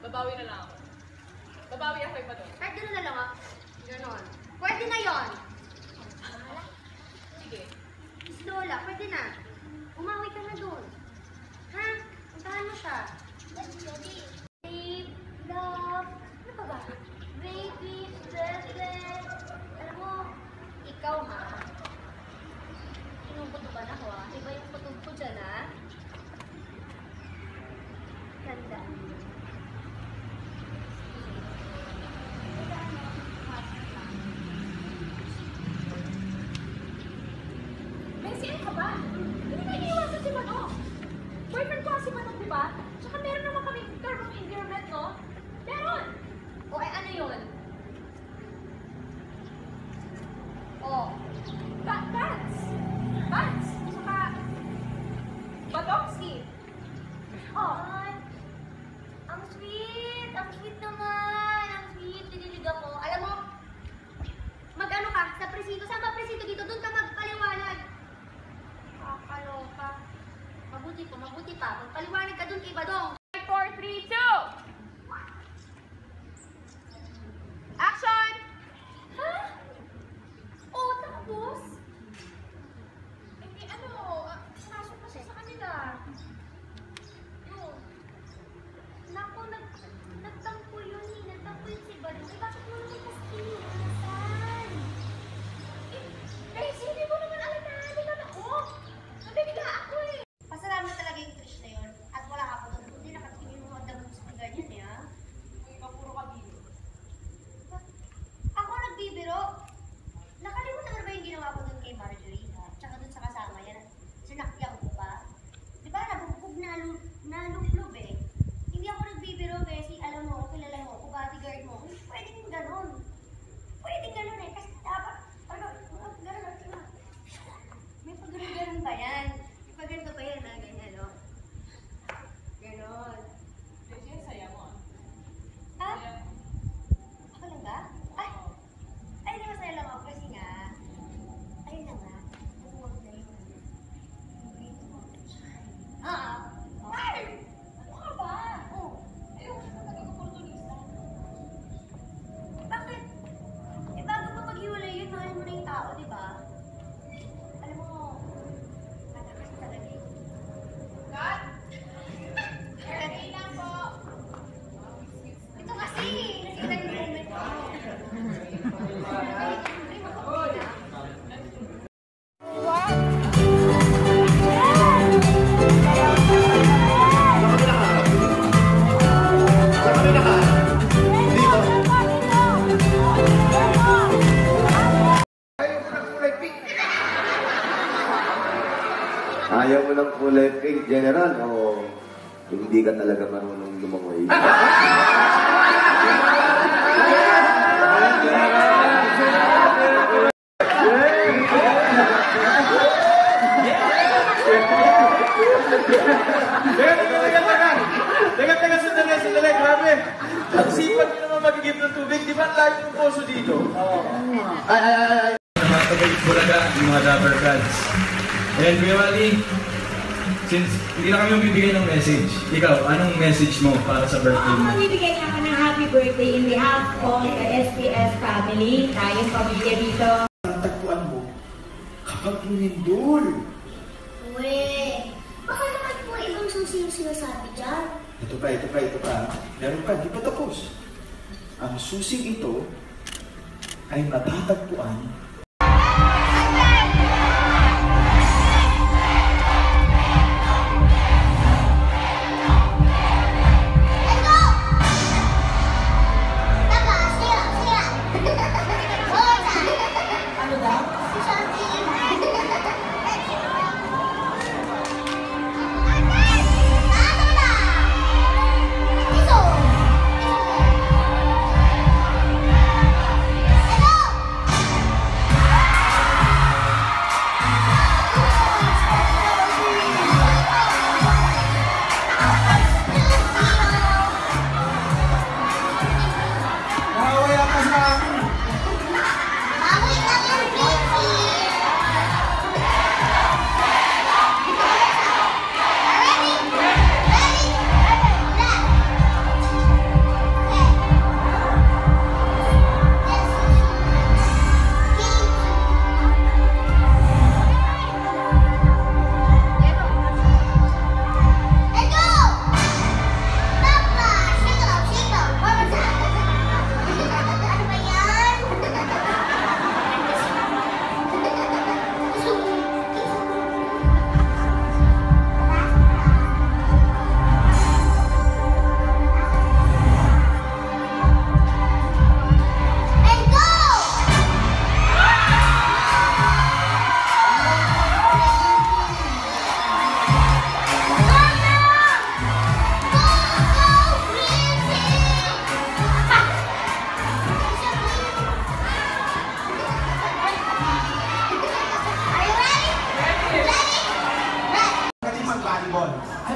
Babawi na lang ako. Babawi ako iba doon. Kahit gano'n na lang ako. Gano'n. Pwede na yon. Sige. Miss Lola, pwede na. Umawi ka na doon. Ha? Puntahan mo siya. Baby, love. Ano pa ba? Baby, blessed. Alam mo, ikaw ha. Pinuputuban ako ha. Iba yung putog ko dyan ha. Ganda. Sino ka ba? Hindi na iiwasan si Manong. Boyfriend ko si Manong, di ba? Tsaka meron naman kami term of endearment, no? Meron! O, ano yun? O. Vans! Vans! Tsaka... Badowski! Oh. Ang sweet! Ang sweet naman! Ang sweet! Dinilig ako. Alam mo, mag-ano ka? Sa presinto. Saan ba presinto dito? Doon ka magpaliwanag. Kakaloka. Mabuti pa. Magpaliwanag ka doon kay Badong. 4, 3, 2! Action! Ha? Oh, tapos? Hindi, pumasok na siya sa kanila. Yun. Naku, nagtampo yun eh. Nagtampo yun si Badong. Eh, bakit mo naman kasi saan? Gracie, hindi mo naman alam na naligan ako. Nabigla ako eh. Pasalamat talaga yung crush na yun. At wala ka pa doon. Hindi nakatingin mo ang damot sa ganyan eh, ha? Ikaw puro kabilo. Ako nagbibiro. Nakalimutan mo na ba yung ginawa ko doon kay Marjorie, ha? Tsaka doon sa kasama yan. Sinakyan ko pa. Di ba, nabugbog na lublob eh. Hindi ako nagbibiro kasi alam mo, kilala mo, o bodyguard mo. Pwedeng ganon. Pwedeng ganon eh. Kasi dapat, ganon. May pag-ganon ba yan? May pag-ganon ba yan, ha? Ganyan, no? Ganon. Gracie, saya mo ah. Ah? Ako lang ba? Ay, hindi masaya lang ako kasi nga, ayun na nga, huwag na yun. Ay! Ano ka ba? Oh. Ayoko na maging oportunista. Bakit? Eh, bago pa maghiwalay yun, mahal mo na yung tao, di ba? Alam mo, matagas talaga yun. Cut! Okay lang po. Ito kasi, nasira yung moment ko. Ayaw mo ng kulay pink, General, o hindi ka talaga marunong lumangoy? Teka, sandali, grabe. Ang sipag nyo naman magigib ng tubig. Di ba ang layo ng poso dito? Ay. Namatagay Bulaga, yung mga Dapper Cats. And Kuya Wally, since hindi na kami bibigay ng message, ikaw, anong message mo para sa birthday mo? Bibigyan niya ako ng happy birthday in behalf of the SPS family, tayong pamilya dito. Ang tagpuan mo, kapag lumindol. Uwe, baka naman po ibang susi yung sinasabi dyan. Ito pa. Meron pa, di pa tapos. Ang susing ito ay matatagpuan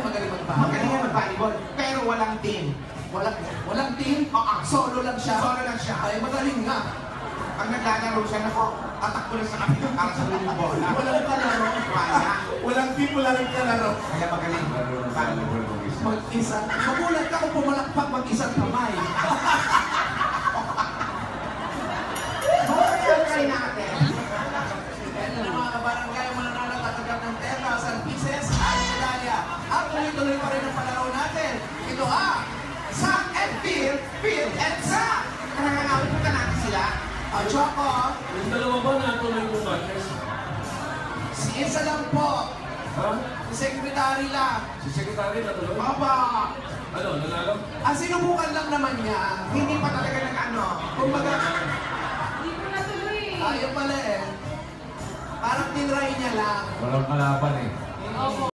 Magaling mag-volleyball, pero walang team. Walang team? Solo lang siya. Ay, magaling nga. Pag naglalaro siya, tatakbo na sa kapitong para sa huling bola. Walang kalaro. Walang team, walang kalaro. Kaya magaling. Mag-isa. Magulat ka kung pumalakpak mag-isang kamay. Bakit natin? Yan ang mga kabarangay, mananalo tatagap ng 10,000 pieces at medalya. At tuloy-tuloy pa rin ang palaro natin. Ito Zach and Phil and Zach. Nanganawin po natin sila. Choco. Yung dalawa ba natuloy mo matches? Si isa lang po. Ha? Si Secretary lang. Si Secretary natuloy? Aba. Ano, nanalo? Sinubukan lang naman niya. Hindi pa talaga kumbaga, Hindi ko natuloy. ayaw pala eh. Parang tinry niya lang. Walang kalaban eh. Opo.